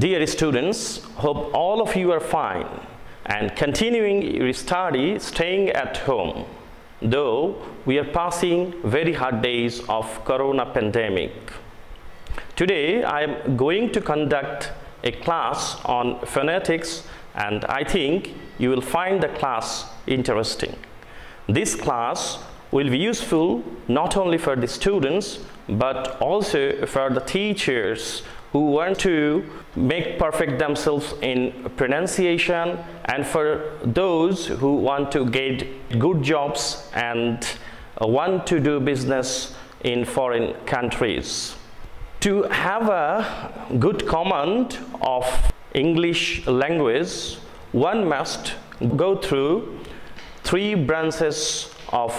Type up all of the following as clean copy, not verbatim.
Dear students, hope all of you are fine and continuing your study, staying at home, though we are passing very hard days of corona pandemic. Today I am going to conduct a class on phonetics, and I think you will find the class interesting. This class will be useful not only for the students but also for the teachers who want to make perfect themselves in pronunciation, and for those who want to get good jobs and want to do business in foreign countries. To have a good command of English language, one must go through three branches of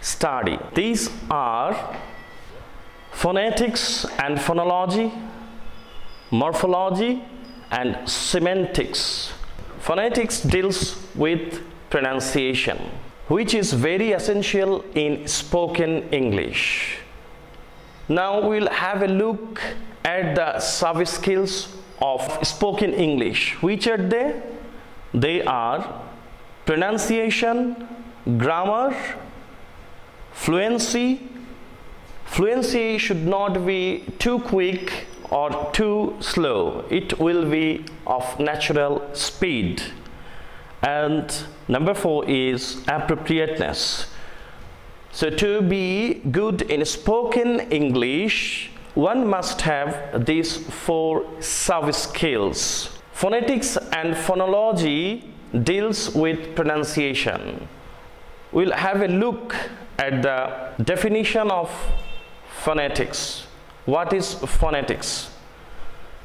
study. These are phonetics and phonology, morphology and semantics. Phonetics deals with pronunciation, which is very essential in spoken English. Now we'll have a look at the service skills of spoken English. Which are they? They are pronunciation, grammar, fluency. Fluency should not be too quick or too slow. It will be of natural speed. And number 4 is appropriateness. So to be good in spoken English, one must have these 4 service skills. Phonetics and phonology deals with pronunciation. We'll have a look at the definition of phonetics. What is phonetics?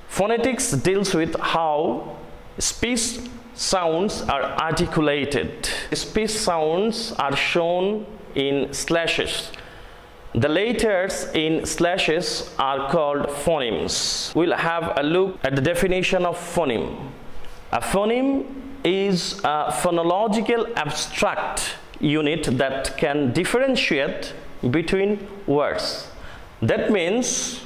Phonetics deals with how speech sounds are articulated. Speech sounds are shown in slashes. The letters in slashes are called phonemes. We'll have a look at the definition of phoneme. A phoneme is a phonological abstract unit that can differentiate between words. That means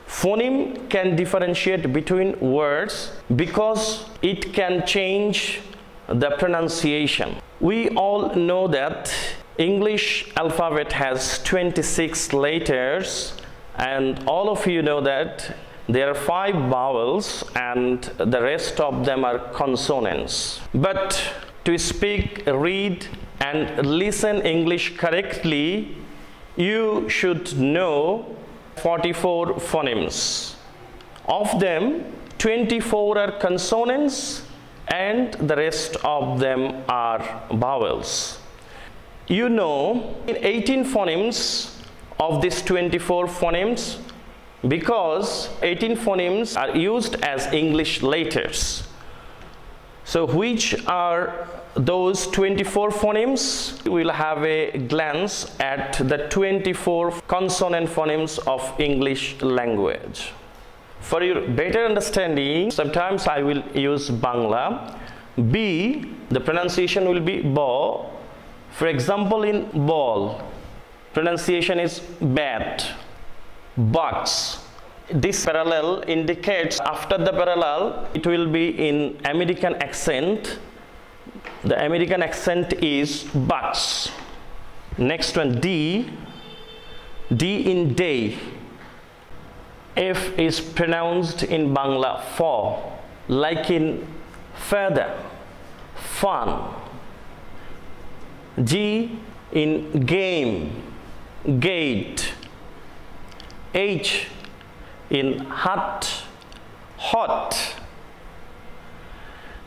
phoneme can differentiate between words because it can change the pronunciation. We all know that English alphabet has 26 letters, and all of you know that there are 5 vowels and the rest of them are consonants. But to speak, read and listen English correctly, you should know 44 phonemes. Of them, 24 are consonants and the rest of them are vowels. You know 18 phonemes of these 24 phonemes because 18 phonemes are used as English letters. So which are those 24 phonemes? We will have a glance at the 24 consonant phonemes of English language. For your better understanding, sometimes I will use Bangla. B, the pronunciation will be bo. For example, in ball, pronunciation is bat, box. This parallel indicates after the parallel, it will be in American accent. The American accent is bucks. Next one, D. D in day. F is pronounced in Bangla for, like in feather, fun. G in game, gate. H in hut, hot.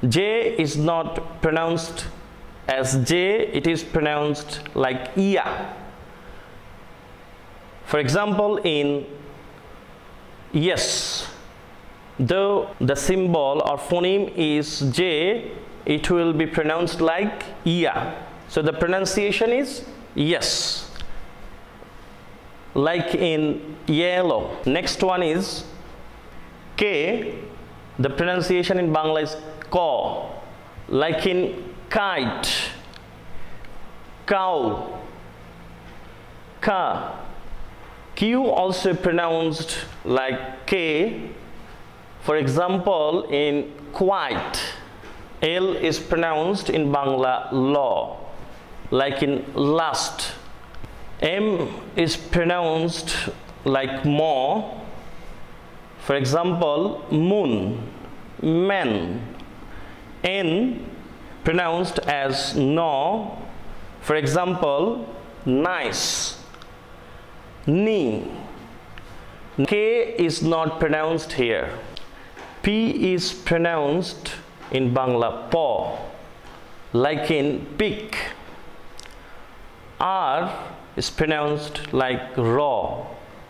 J is not pronounced as J, it is pronounced like iya. For example, in yes, though the symbol or phoneme is J, it will be pronounced like iya. So the pronunciation is yes. Like in yellow. Next one is K. The pronunciation in Bangla is ko. Like in kite, cow, ka. Q also pronounced like K. For example, in quite, L is pronounced in Bangla law, like in last. M is pronounced like more. For example, moon, man. N pronounced as no. For example, nice, knee. K is not pronounced here. P is pronounced in Bangla po, like in pick. R is pronounced like raw.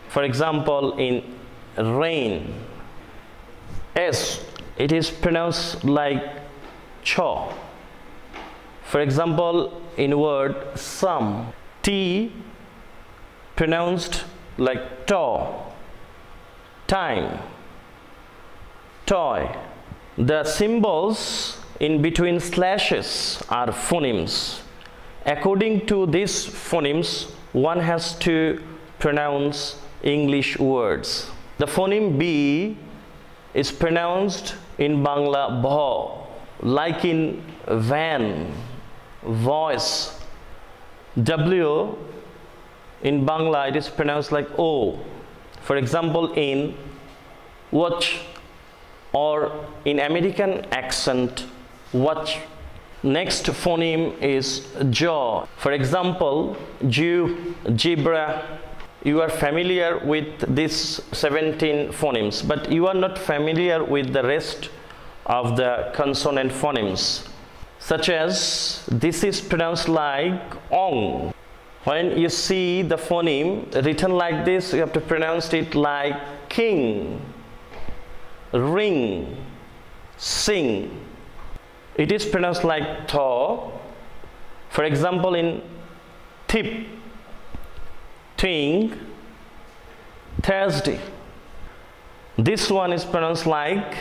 For example, in rain. S, it is pronounced like cho. For example, in word some. T pronounced like to. Time, toy. The symbols in between slashes are phonemes. According to these phonemes, one has to pronounce English words. The phoneme B is pronounced in Bangla bho, like in van, voice. W in Bangla, it is pronounced like O. For example, in watch, or in American accent, watch. Next phoneme is jaw. For example, Jew, zebra. You are familiar with these 17 phonemes, but you are not familiar with the rest of the consonant phonemes, such as this is pronounced like ong. When you see the phoneme written like this, you have to pronounce it like king, ring, sing. It is pronounced like tho. For example, in tip, thing, Thursday. This one is pronounced like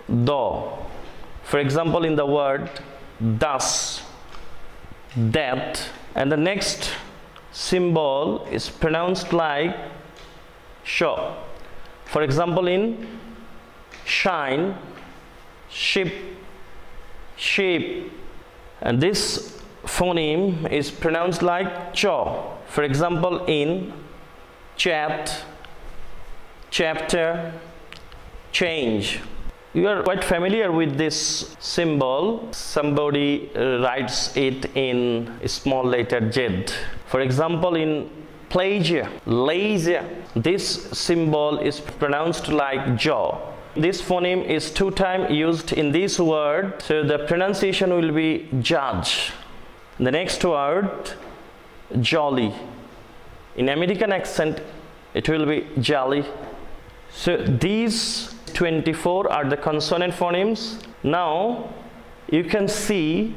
do. For example, in the word thus, that. And the next symbol is pronounced like sho. For example, in shine, ship, sheep. And this phoneme is pronounced like cho. For example, in chat, chapter, change. You are quite familiar with this symbol. Somebody writes it in small letter Z. For example, in pleasure, leisure, this symbol is pronounced like jaw. This phoneme is 2 times used in this word, so the pronunciation will be judge. The next word, jolly. In American accent, it will be jolly. So these 24 are the consonant phonemes. Now you can see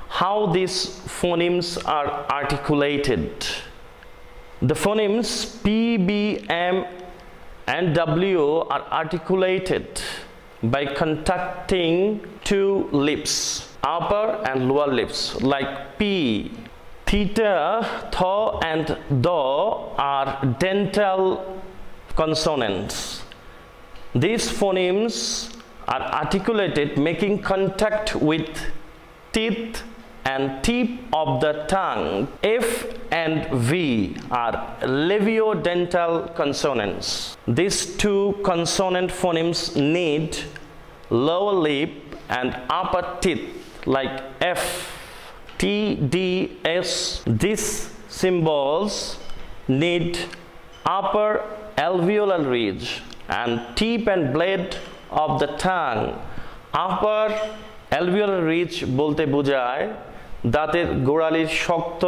how these phonemes are articulated. The phonemes P, B, M and W are articulated by contacting 2 lips, upper and lower lips, like P. Theta, tho and do are dental consonants. These phonemes are articulated making contact with teeth and tip of the tongue. F and V are labiodental consonants. These 2 consonant phonemes need lower lip and upper teeth, like F, T, D, S. These symbols need upper alveolar ridge and tip and blade of the tongue. Upper alveolar ridge bolte বোঝায় দাঁতের গোড়ালির শক্ত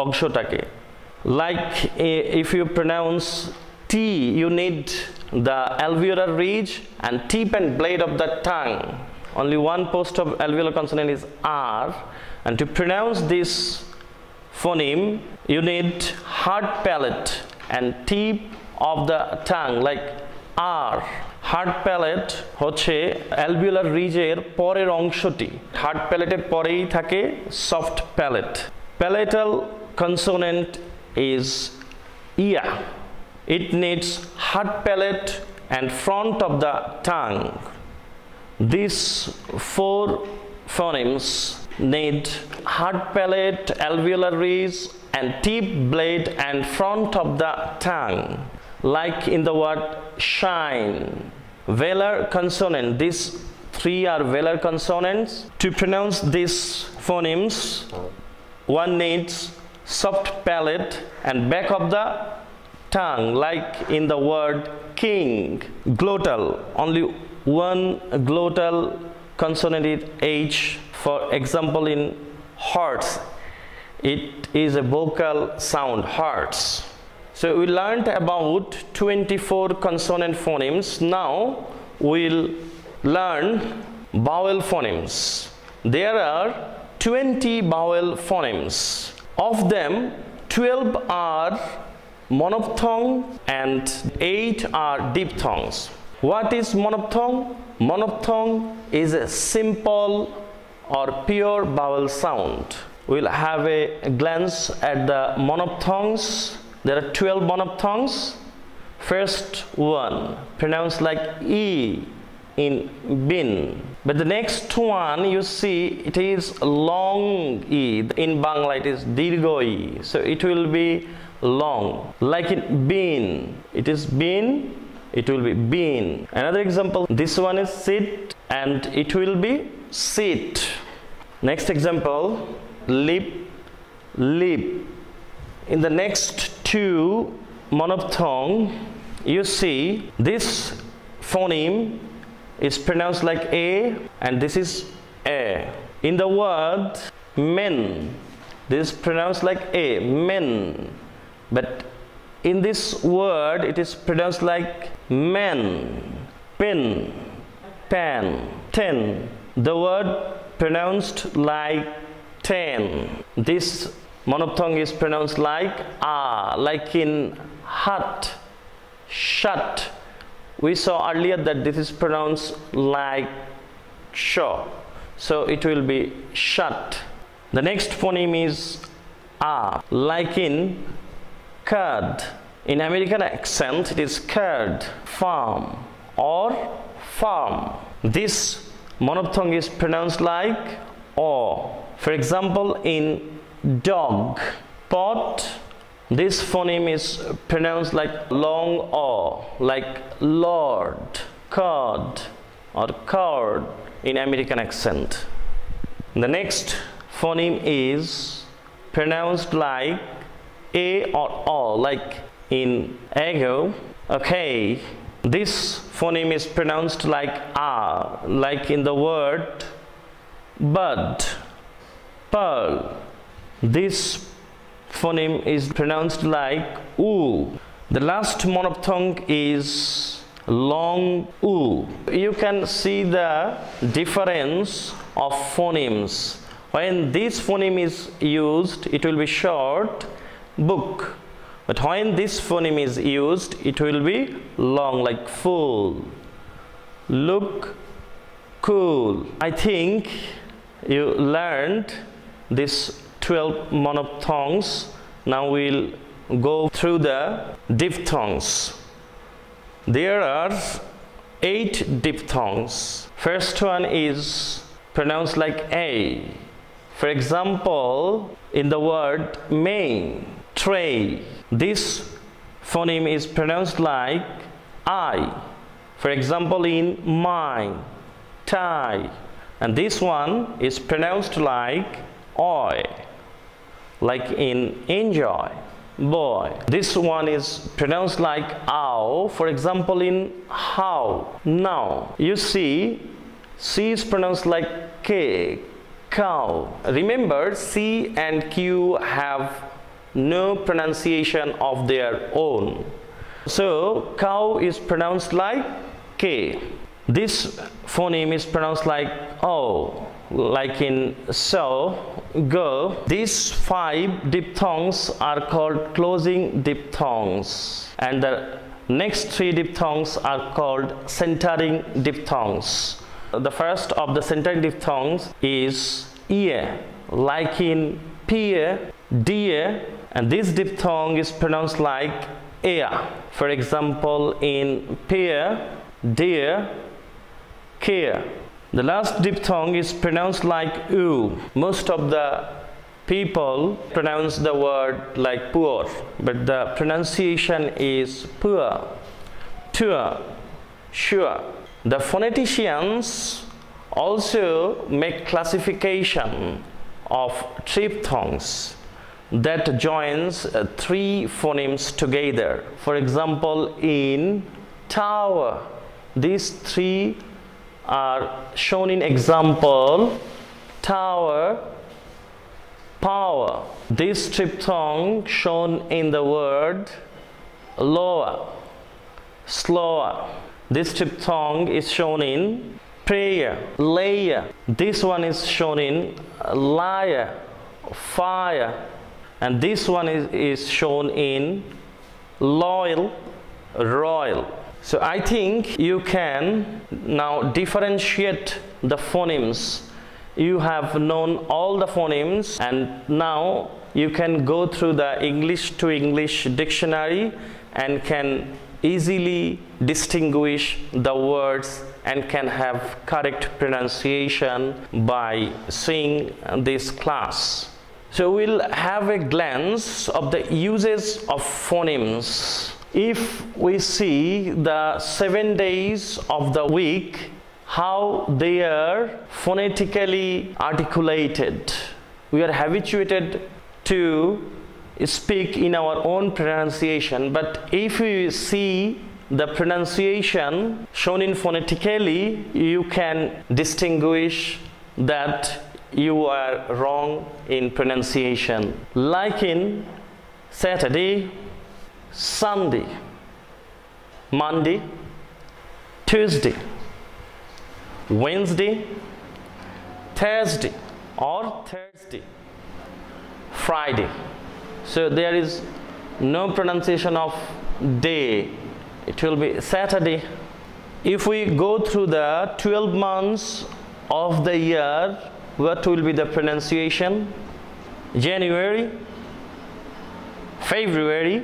অংশটাকে. Like if you pronounce T, you need the alveolar ridge and tip and blade of the tongue. Only one post of alveolar consonant is R, and to pronounce this phoneme you need hard palate and tip of the tongue, like R. Hard palate হচ্ছে alveolar ridge এর পরের অংশটি. Hard palate এর পরেই থাকে soft palate. Palatal consonant is ia it needs hard palate and front of the tongue. These four phonemes need hard palate, alveolar ridge, and tip blade and front of the tongue, like in the word shine. Velar consonant, these three are velar consonants. To pronounce these phonemes, one needs soft palate and back of the tongue, like in the word king. Glottal, only one glottal consonant is H. For example, in hearts, it is a vocal sound, hearts. So we learned about 24 consonant phonemes. Now we'll learn vowel phonemes. There are 20 vowel phonemes. Of them, 12 are monophthong and 8 are diphthongs. What is monophthong? Monophthong is a simple or pure vowel sound. We'll have a glance at the monophthongs. There are 12 monophthongs. First one, pronounced like E in bin. But the next one, you see, it is long E. In Bangla, it is dirgo E. So it will be long. Like in bin, it is bin, it will be bin. Another example, this one is sit and it will be sit. Next example, lip, lip. In the next two monophthong, you see this phoneme is pronounced like A and this is A. In the word men, this is pronounced like A, men. But in this word, it is pronounced like men, pin, pan, ten. The word pronounced like ten. This monophthong is pronounced like A, like in hut, shut. We saw earlier that this is pronounced like sho. So it will be shut. The next phoneme is A, like in curd. In American accent, it is curd, farm or farm. This monophthong is pronounced like O. For example, in dog, pot, this phoneme is pronounced like long O, like lord, cod or cord in American accent. The next phoneme is pronounced like A or O, like in ego. Okay, this phoneme is pronounced like A, like in the word bud, pearl. This phoneme is pronounced like oo. The last monophthong is long oo. You can see the difference of phonemes. When this phoneme is used, it will be short, book. But when this phoneme is used, it will be long, like full, look, cool. I think you learned this 12 monophthongs. Now we'll go through the diphthongs. There are 8 diphthongs. First one is pronounced like A. For example, in the word main, tray, this phoneme is pronounced like I. For example, in mine, tie. And this one is pronounced like oi, like in enjoy, boy. This one is pronounced like ow. For example, in how, now. You see, C is pronounced like K, cow. Remember, C and Q have no pronunciation of their own. So, cow is pronounced like K. This phoneme is pronounced like O, like in so, go. These 5 diphthongs are called closing diphthongs, and the next 3 diphthongs are called centering diphthongs. The first of the centering diphthongs is ear, like in pear, deer, and this diphthong is pronounced like air. For example, in pear, deer, care. The last diphthong is pronounced like oo. Most of the people pronounce the word like poor, but the pronunciation is poor, tour, sure. The phoneticians also make classification of triphthongs that joins three phonemes together. For example, in tower, these three are shown in example: tower, power. This triphthong shown in the word lower, slower. This triphthong is shown in prayer, layer. This one is shown in liar, fire. And this one is shown in loyal, royal. So I think you can now differentiate the phonemes. You have known all the phonemes, and now you can go through the English to English dictionary and can easily distinguish the words and can have correct pronunciation by seeing this class. So we'll have a glance of the uses of phonemes. If we see the 7 days of the week, how they are phonetically articulated. We are habituated to speak in our own pronunciation, but if you see the pronunciation shown in phonetically, you can distinguish that you are wrong in pronunciation. Like in Saturday, Sunday, Monday, Tuesday, Wednesday, Thursday, or Thursday, Friday. So there is no pronunciation of day. It will be Saturday. If we go through the 12 months of the year, what will be the pronunciation? January, February,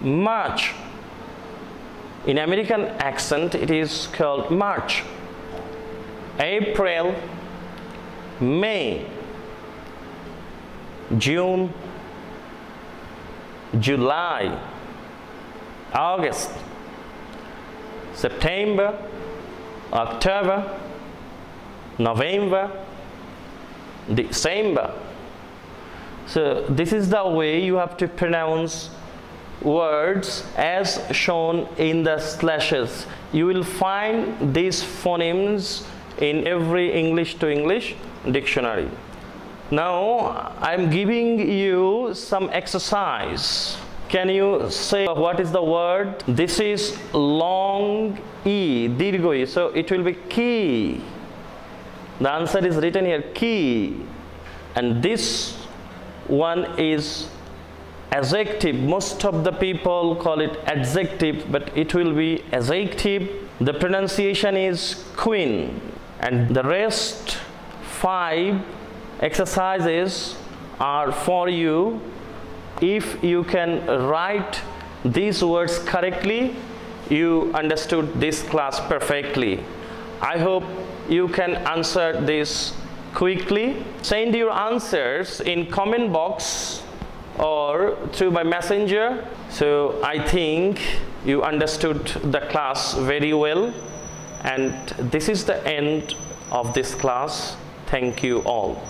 March. In American accent, it is called March. April, May, June, July, August, September, October, November, December. So this is the way you have to pronounce words as shown in the slashes. You will find these phonemes in every English to English dictionary. Now I am giving you some exercise. Can you say what is the word? This is long E, dirgho E, so it will be key. The answer is written here, key. And this one is adjective. Most of the people call it adjective, but it will be adjective. The pronunciation is queen. And the rest 5 exercises are for you. If you can write these words correctly, you understood this class perfectly. I hope you can answer this quickly. Send your answers in comment box or through my messenger. So I think you understood the class very well, and this is the end of this class. Thank you all.